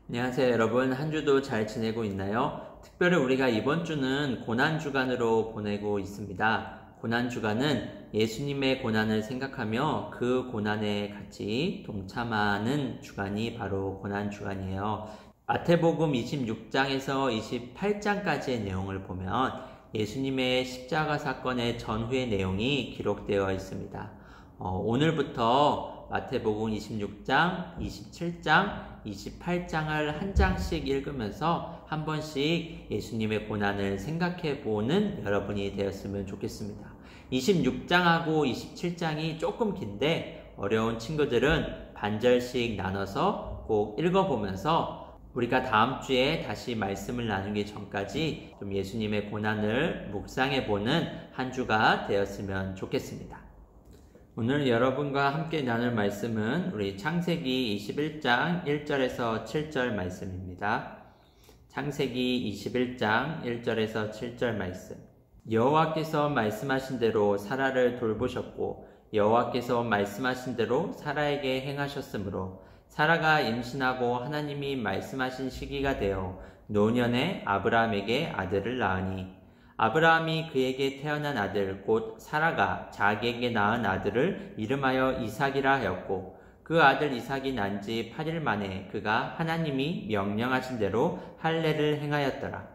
안녕하세요 여러분. 한 주도 잘 지내고 있나요? 특별히 우리가 이번 주는 고난주간으로 보내고 있습니다. 고난주간은 예수님의 고난을 생각하며 그 고난에 같이 동참하는 주간이 바로 고난주간이에요. 마태복음 26장에서 28장까지의 내용을 보면 예수님의 십자가 사건의 전후의 내용이 기록되어 있습니다. 오늘부터 마태복음 26장, 27장, 28장을 한 장씩 읽으면서 한 번씩 예수님의 고난을 생각해 보는 여러분이 되었으면 좋겠습니다. 26장하고 27장이 조금 긴데 어려운 친구들은 반절씩 나눠서 꼭 읽어보면서 우리가 다음 주에 다시 말씀을 나누기 전까지 좀 예수님의 고난을 묵상해 보는 한 주가 되었으면 좋겠습니다. 오늘 여러분과 함께 나눌 말씀은 우리 창세기 21장 1절에서 7절 말씀입니다. 창세기 21장 1절에서 7절 말씀. 여호와께서 말씀하신 대로 사라를 돌보셨고 여호와께서 말씀하신 대로 사라에게 행하셨으므로 사라가 임신하고 하나님이 말씀하신 시기가 되어 노년에 아브라함에게 아들을 낳으니 아브라함이 그에게 태어난 아들 곧 사라가 자기에게 낳은 아들을 이름하여 이삭이라 하였고 그 아들 이삭이 난 지 8일 만에 그가 하나님이 명령하신 대로 할례를 행하였더라.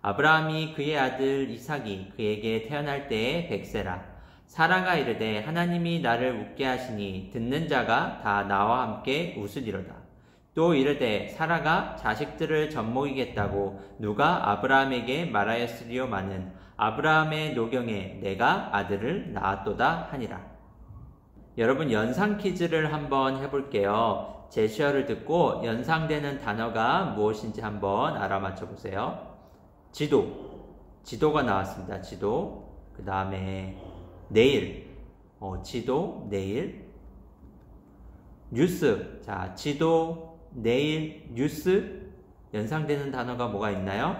아브라함이 그의 아들 이삭이 그에게 태어날 때에 100세라. 사라가 이르되 하나님이 나를 웃게 하시니 듣는 자가 다 나와 함께 웃으리로다. 또 이르되 사라가 자식들을 젖먹이겠다고 누가 아브라함에게 말하였으리요마는 아브라함의 노경에 내가 아들을 낳았도다 하니라. 여러분 연상 퀴즈를 한번 해볼게요. 제시어를 듣고 연상되는 단어가 무엇인지 한번 알아맞혀 보세요. 지도가 나왔습니다. 지도. 그 다음에 내일. 지도, 내일. 뉴스. 자, 지도, 내일, 뉴스. 연상되는 단어가 뭐가 있나요?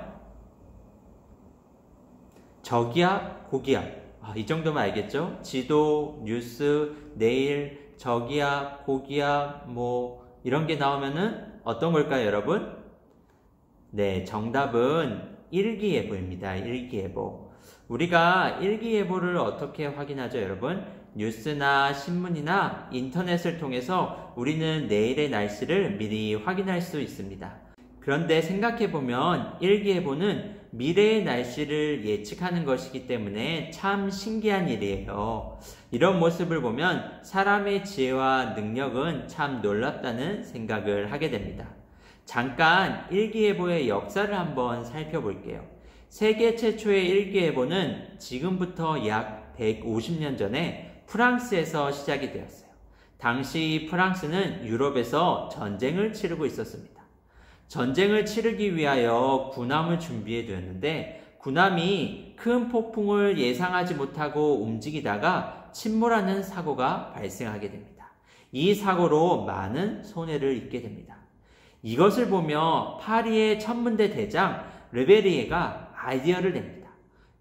저기압, 고기압. 이 정도면 알겠죠? 지도, 뉴스, 내일, 저기압, 고기압, 이런 게 나오면은 어떤 걸까요, 여러분? 네, 정답은 일기예보입니다. 일기예보. 우리가 일기예보를 어떻게 확인하죠, 여러분? 뉴스나 신문이나 인터넷을 통해서 우리는 내일의 날씨를 미리 확인할 수 있습니다. 그런데 생각해보면 일기예보는 미래의 날씨를 예측하는 것이기 때문에 참 신기한 일이에요. 이런 모습을 보면 사람의 지혜와 능력은 참 놀랍다는 생각을 하게 됩니다. 잠깐 일기예보의 역사를 한번 살펴볼게요. 세계 최초의 일기예보는 지금부터 약 150년 전에 프랑스에서 시작이 되었어요. 당시 프랑스는 유럽에서 전쟁을 치르고 있었습니다. 전쟁을 치르기 위하여 군함을 준비해 두었는데 군함이 큰 폭풍을 예상하지 못하고 움직이다가 침몰하는 사고가 발생하게 됩니다. 이 사고로 많은 손해를 입게 됩니다. 이것을 보며 파리의 천문대 대장 르베리에가 아이디어를 냅니다.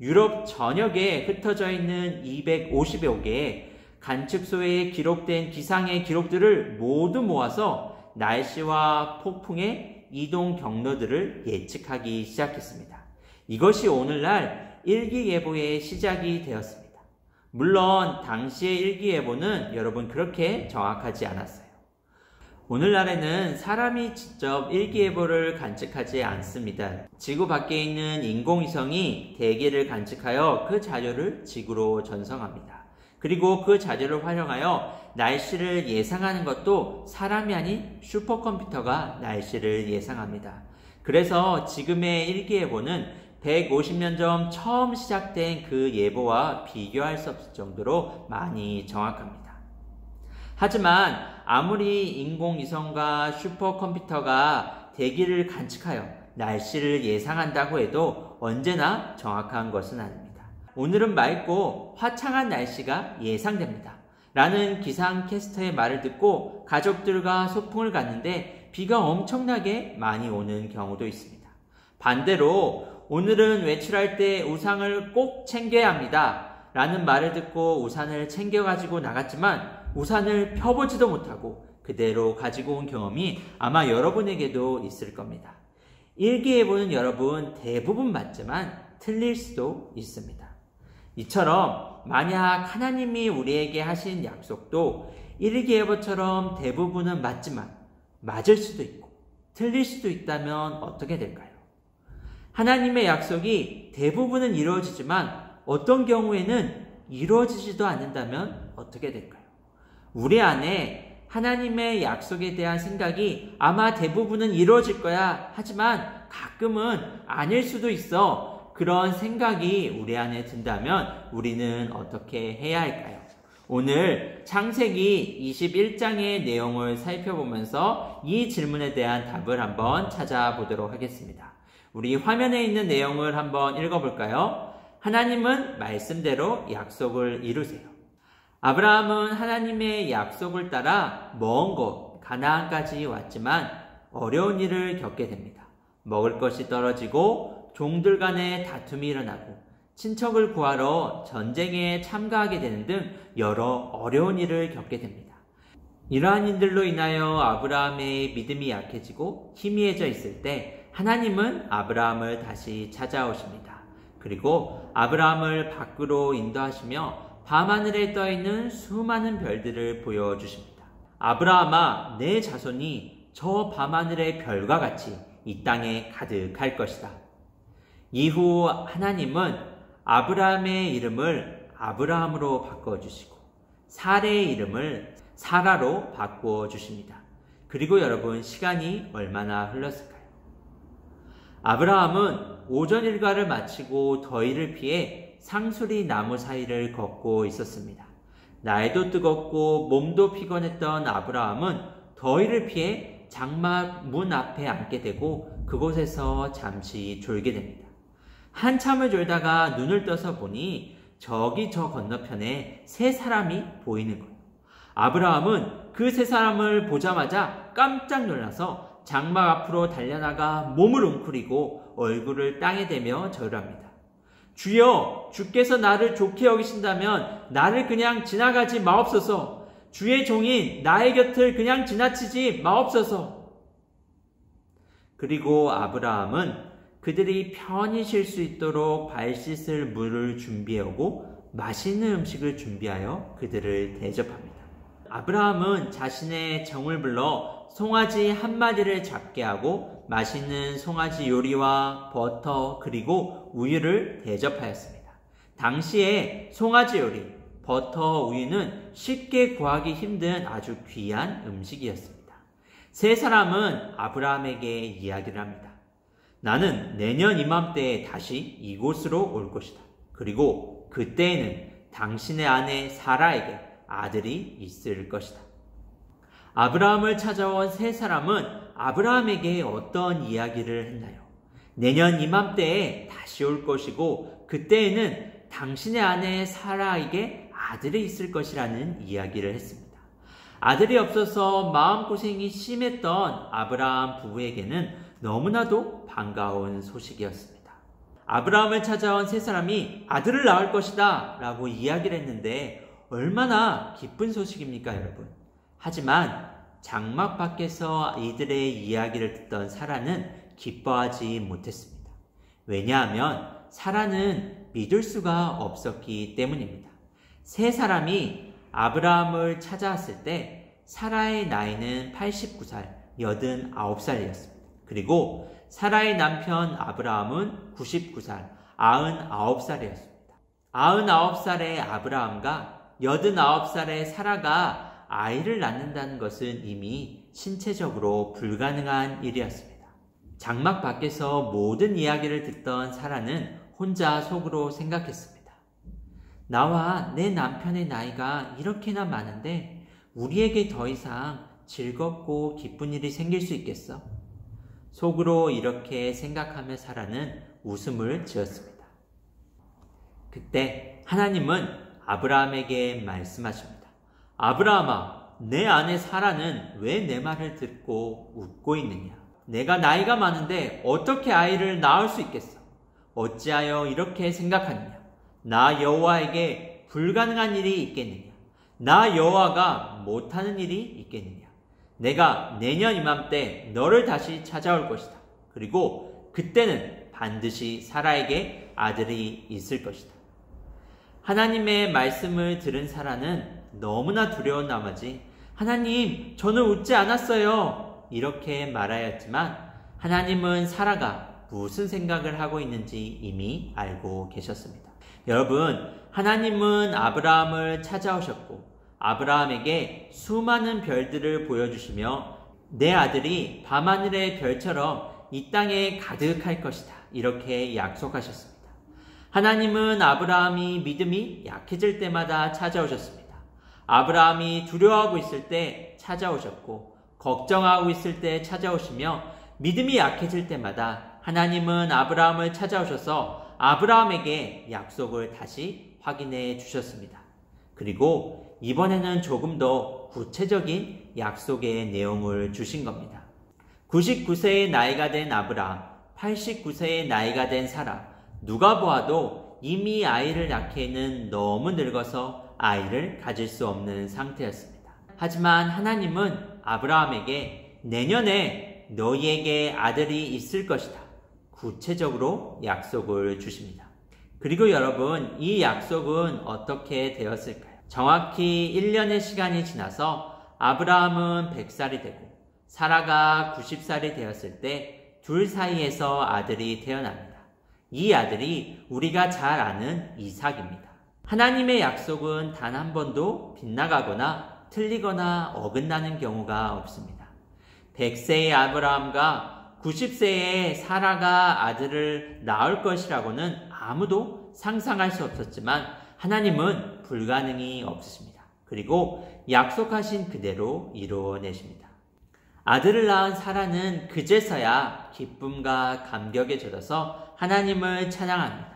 유럽 전역에 흩어져 있는 250여 개의 관측소에 기록된 기상의 기록들을 모두 모아서 날씨와 폭풍의 이동 경로들을 예측하기 시작했습니다. 이것이 오늘날 일기예보의 시작이 되었습니다. 물론 당시의 일기예보는 여러분 그렇게 정확하지 않았어요. 오늘날에는 사람이 직접 일기예보를 관측하지 않습니다. 지구 밖에 있는 인공위성이 대기를 관측하여 그 자료를 지구로 전송합니다. 그리고 그 자료를 활용하여 날씨를 예상하는 것도 사람이 아닌 슈퍼컴퓨터가 날씨를 예상합니다. 그래서 지금의 일기예보는 150년 전 처음 시작된 그 예보와 비교할 수 없을 정도로 많이 정확합니다. 하지만 아무리 인공위성과 슈퍼컴퓨터가 대기를 관측하여 날씨를 예상한다고 해도 언제나 정확한 것은 아닙니다. 오늘은 맑고 화창한 날씨가 예상됩니다. 라는 기상캐스터의 말을 듣고 가족들과 소풍을 갔는데 비가 엄청나게 많이 오는 경우도 있습니다. 반대로 오늘은 외출할 때 우산을 꼭 챙겨야 합니다. 라는 말을 듣고 우산을 챙겨가지고 나갔지만 우산을 펴보지도 못하고 그대로 가지고 온 경험이 아마 여러분에게도 있을 겁니다. 일기예보는 여러분 대부분 맞지만 틀릴 수도 있습니다. 이처럼 만약 하나님이 우리에게 하신 약속도 일기예보처럼 대부분은 맞지만 맞을 수도 있고 틀릴 수도 있다면 어떻게 될까요? 하나님의 약속이 대부분은 이루어지지만 어떤 경우에는 이루어지지도 않는다면 어떻게 될까요? 우리 안에 하나님의 약속에 대한 생각이 아마 대부분은 이루어질 거야 하지만 가끔은 아닐 수도 있어. 그런 생각이 우리 안에 든다면 우리는 어떻게 해야 할까요? 오늘 창세기 21장의 내용을 살펴보면서 이 질문에 대한 답을 한번 찾아보도록 하겠습니다. 우리 화면에 있는 내용을 한번 읽어볼까요? 하나님은 말씀대로 약속을 이루세요. 아브라함은 하나님의 약속을 따라 먼 곳 가나안까지 왔지만 어려운 일을 겪게 됩니다. 먹을 것이 떨어지고 종들 간에 다툼이 일어나고 친척을 구하러 전쟁에 참가하게 되는 등 여러 어려운 일을 겪게 됩니다. 이러한 일들로 인하여 아브라함의 믿음이 약해지고 희미해져 있을 때 하나님은 아브라함을 다시 찾아오십니다. 그리고 아브라함을 밖으로 인도하시며 밤하늘에 떠있는 수많은 별들을 보여주십니다. 아브라함아, 내 자손이 저 밤하늘의 별과 같이 이 땅에 가득할 것이다. 이후 하나님은 아브라함의 이름을 아브라함으로 바꿔주시고 사레의 이름을 사라로 바꾸어 주십니다. 그리고 여러분, 시간이 얼마나 흘렀을까요? 아브라함은 오전 일과를 마치고 더위를 피해 상수리 나무 사이를 걷고 있었습니다. 날도 뜨겁고 몸도 피곤했던 아브라함은 더위를 피해 장막 문 앞에 앉게 되고 그곳에서 잠시 졸게 됩니다. 한참을 졸다가 눈을 떠서 보니 저기 저 건너편에 세 사람이 보이는 거예요. 아브라함은 그 세 사람을 보자마자 깜짝 놀라서 장막 앞으로 달려나가 몸을 웅크리고 얼굴을 땅에 대며 절을 합니다. 주여, 주께서 나를 좋게 여기신다면 나를 그냥 지나가지 마옵소서. 주의 종인 나의 곁을 그냥 지나치지 마옵소서. 그리고 아브라함은 그들이 편히 쉴 수 있도록 발 씻을 물을 준비하고 맛있는 음식을 준비하여 그들을 대접합니다. 아브라함은 자신의 정을 불러 송아지 한 마리를 잡게 하고 맛있는 송아지 요리와 버터 그리고 우유를 대접하였습니다. 당시에 송아지 요리, 버터, 우유는 쉽게 구하기 힘든 아주 귀한 음식이었습니다. 세 사람은 아브라함에게 이야기를 합니다. 나는 내년 이맘때에 다시 이곳으로 올 것이다. 그리고 그때에는 당신의 아내 사라에게 아들이 있을 것이다. 아브라함을 찾아온 세 사람은 아브라함에게 어떤 이야기를 했나요? 내년 이맘때에 다시 올 것이고 그때에는 당신의 아내 사라에게 아들이 있을 것이라는 이야기를 했습니다. 아들이 없어서 마음고생이 심했던 아브라함 부부에게는 너무나도 반가운 소식이었습니다. 아브라함을 찾아온 세 사람이 아들을 낳을 것이다 라고 이야기를 했는데 얼마나 기쁜 소식입니까, 여러분? 하지만 장막 밖에서 이들의 이야기를 듣던 사라는 기뻐하지 못했습니다. 왜냐하면 사라는 믿을 수가 없었기 때문입니다. 세 사람이 아브라함을 찾아왔을 때 사라의 나이는 89살, 89살이었습니다. 그리고 사라의 남편 아브라함은 99살, 99살이었습니다. 99살의 아브라함과 89살의 사라가 아이를 낳는다는 것은 이미 신체적으로 불가능한 일이었습니다. 장막 밖에서 모든 이야기를 듣던 사라는 혼자 속으로 생각했습니다. 나와 내 남편의 나이가 이렇게나 많은데 우리에게 더 이상 즐겁고 기쁜 일이 생길 수 있겠어? 속으로 이렇게 생각하며 사라는 웃음을 지었습니다. 그때 하나님은 아브라함에게 말씀하십니다. 아브라함아, 내 아내 사라는 왜 내 말을 듣고 웃고 있느냐? 내가 나이가 많은데 어떻게 아이를 낳을 수 있겠어? 어찌하여 이렇게 생각하느냐? 나 여호와에게 불가능한 일이 있겠느냐? 나 여호와가 못하는 일이 있겠느냐? 내가 내년 이맘때 너를 다시 찾아올 것이다. 그리고 그때는 반드시 사라에게 아들이 있을 것이다. 하나님의 말씀을 들은 사라는 너무나 두려운 나머지 하나님, 저는 웃지 않았어요. 이렇게 말하였지만 하나님은 사라가 무슨 생각을 하고 있는지 이미 알고 계셨습니다. 여러분, 하나님은 아브라함을 찾아오셨고 아브라함에게 수많은 별들을 보여주시며 내 아들이 밤하늘의 별처럼 이 땅에 가득할 것이다. 이렇게 약속하셨습니다. 하나님은 아브라함이 믿음이 약해질 때마다 찾아오셨습니다. 아브라함이 두려워하고 있을 때 찾아오셨고 걱정하고 있을 때 찾아오시며 믿음이 약해질 때마다 하나님은 아브라함을 찾아오셔서 아브라함에게 약속을 다시 확인해 주셨습니다. 그리고 이번에는 조금 더 구체적인 약속의 내용을 주신 겁니다. 99세의 나이가 된 아브라함, 89세의 나이가 된 사라, 누가 보아도 이미 아이를 낳기에는 너무 늙어서 아이를 가질 수 없는 상태였습니다. 하지만 하나님은 아브라함에게 내년에 너희에게 아들이 있을 것이다. 구체적으로 약속을 주십니다. 그리고 여러분, 이 약속은 어떻게 되었을까요? 정확히 1년의 시간이 지나서 아브라함은 100살이 되고 사라가 90살이 되었을 때 둘 사이에서 아들이 태어납니다. 이 아들이 우리가 잘 아는 이삭입니다. 하나님의 약속은 단 한 번도 빗나가거나 틀리거나 어긋나는 경우가 없습니다. 100세의 아브라함과 90세의 사라가 아들을 낳을 것이라고는 아무도 상상할 수 없었지만 하나님은 불가능이 없으십니다. 그리고 약속하신 그대로 이루어내십니다. 아들을 낳은 사라는 그제서야 기쁨과 감격에 젖어서 하나님을 찬양합니다.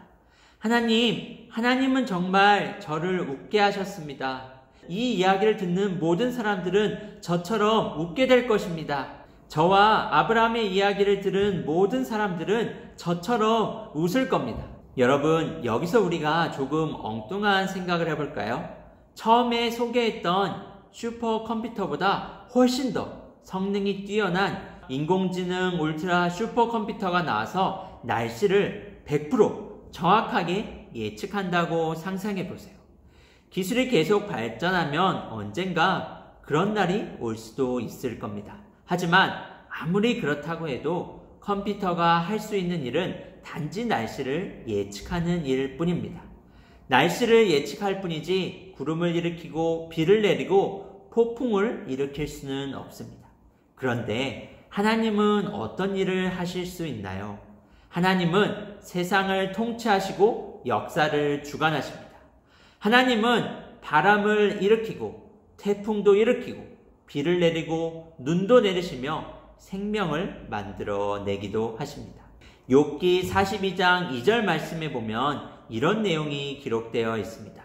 하나님은 정말 저를 웃게 하셨습니다. 이 이야기를 듣는 모든 사람들은 저처럼 웃게 될 것입니다. 저와 아브라함의 이야기를 들은 모든 사람들은 저처럼 웃을 겁니다. 여러분, 여기서 우리가 조금 엉뚱한 생각을 해볼까요? 처음에 소개했던 슈퍼컴퓨터보다 훨씬 더 성능이 뛰어난 인공지능 울트라 슈퍼컴퓨터가 나와서 날씨를 100% 정확하게 예측한다고 상상해 보세요. 기술이 계속 발전하면 언젠가 그런 날이 올 수도 있을 겁니다. 하지만 아무리 그렇다고 해도 컴퓨터가 할 수 있는 일은 단지 날씨를 예측하는 일일 뿐입니다. 날씨를 예측할 뿐이지 구름을 일으키고 비를 내리고 폭풍을 일으킬 수는 없습니다. 그런데 하나님은 어떤 일을 하실 수 있나요? 하나님은 세상을 통치하시고 역사를 주관하십니다. 하나님은 바람을 일으키고 태풍도 일으키고 비를 내리고 눈도 내리시며 생명을 만들어내기도 하십니다. 욥기 42장 2절 말씀에 보면 이런 내용이 기록되어 있습니다.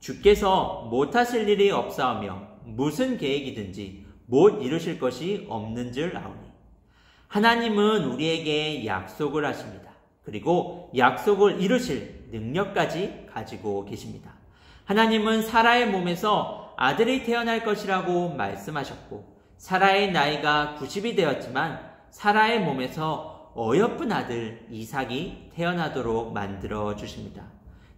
주께서 못하실 일이 없사오며 무슨 계획이든지 못 이루실 것이 없는 줄 아오니. 하나님은 우리에게 약속을 하십니다. 그리고 약속을 이루실 능력까지 가지고 계십니다. 하나님은 사라의 몸에서 아들이 태어날 것이라고 말씀하셨고 사라의 나이가 90이 되었지만 사라의 몸에서 어여쁜 아들 이삭이 태어나도록 만들어 주십니다.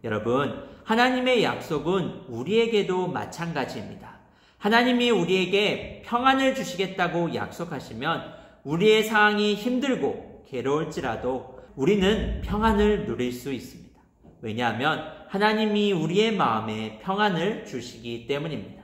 여러분, 하나님의 약속은 우리에게도 마찬가지입니다. 하나님이 우리에게 평안을 주시겠다고 약속하시면 우리의 상황이 힘들고 괴로울지라도 우리는 평안을 누릴 수 있습니다. 왜냐하면 하나님이 우리의 마음에 평안을 주시기 때문입니다.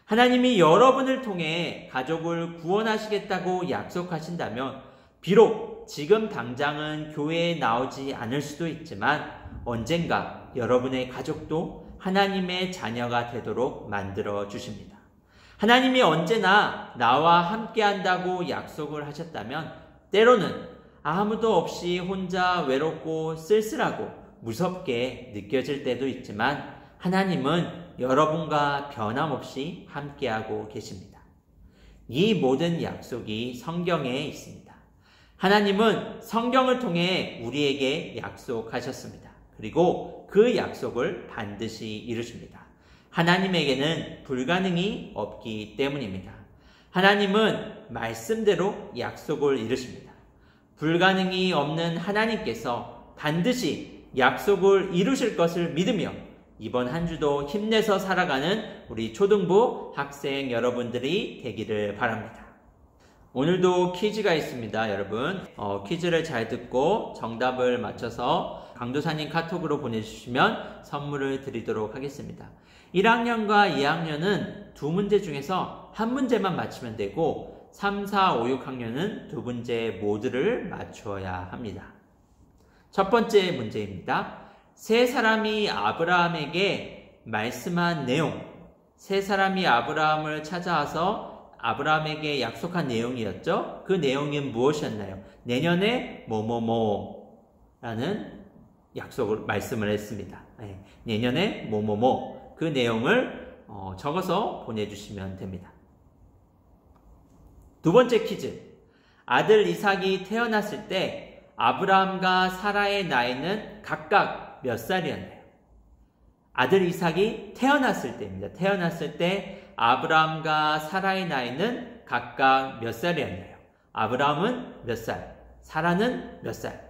하나님이 여러분을 통해 가족을 구원하시겠다고 약속하신다면 비록 지금 당장은 교회에 나오지 않을 수도 있지만 언젠가 여러분의 가족도 하나님의 자녀가 되도록 만들어 주십니다. 하나님이 언제나 나와 함께 한다고 약속을 하셨다면 때로는 아무도 없이 혼자 외롭고 쓸쓸하고 무섭게 느껴질 때도 있지만 하나님은 여러분과 변함없이 함께하고 계십니다. 이 모든 약속이 성경에 있습니다. 하나님은 성경을 통해 우리에게 약속하셨습니다. 그리고 그 약속을 반드시 이루십니다. 하나님에게는 불가능이 없기 때문입니다. 하나님은 말씀대로 약속을 이루십니다. 불가능이 없는 하나님께서 반드시 약속을 이루실 것을 믿으며 이번 한 주도 힘내서 살아가는 우리 초등부 학생 여러분들이 되기를 바랍니다. 오늘도 퀴즈가 있습니다, 여러분. 퀴즈를 잘 듣고 정답을 맞춰서 강도사님 카톡으로 보내주시면 선물을 드리도록 하겠습니다. 1학년과 2학년은 두 문제 중에서 한 문제만 맞추면 되고 3, 4, 5, 6학년은 두 문제 모두를 맞추어야 합니다. 첫 번째 문제입니다. 세 사람이 아브라함에게 말씀한 내용, 세 사람이 아브라함을 찾아와서 아브라함에게 약속한 내용이었죠. 그 내용이 무엇이었나요? 내년에 뭐뭐뭐라는 약속을 말씀을 했습니다. 내년에 뭐뭐뭐 그 내용을 적어서 보내주시면 됩니다. 두 번째 퀴즈. 아들 이삭이 태어났을 때 아브라함과 사라의 나이는 각각 몇 살이었나요? 아들 이삭이 태어났을 때입니다. 태어났을 때 아브라함과 사라의 나이는 각각 몇 살이었나요? 아브라함은 몇 살? 사라는 몇 살?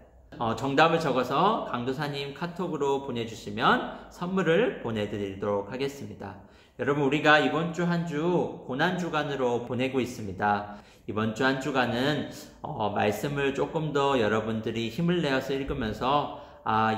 정답을 적어서 강도사님 카톡으로 보내주시면 선물을 보내드리도록 하겠습니다. 여러분, 우리가 이번 주 한 주 고난주간으로 보내고 있습니다. 이번 주 한 주간은 말씀을 조금 더 여러분들이 힘을 내어서 읽으면서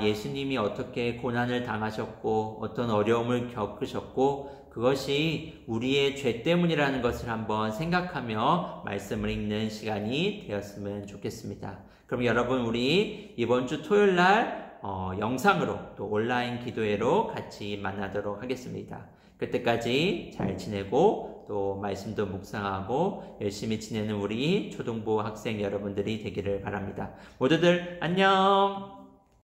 예수님이 어떻게 고난을 당하셨고 어떤 어려움을 겪으셨고 그것이 우리의 죄 때문이라는 것을 한번 생각하며 말씀을 읽는 시간이 되었으면 좋겠습니다. 그럼 여러분, 우리 이번 주 토요일 날 영상으로 또 온라인 기도회로 같이 만나도록 하겠습니다. 그때까지 잘 지내고 또 말씀도 묵상하고 열심히 지내는 우리 초등부 학생 여러분들이 되기를 바랍니다. 모두들 안녕!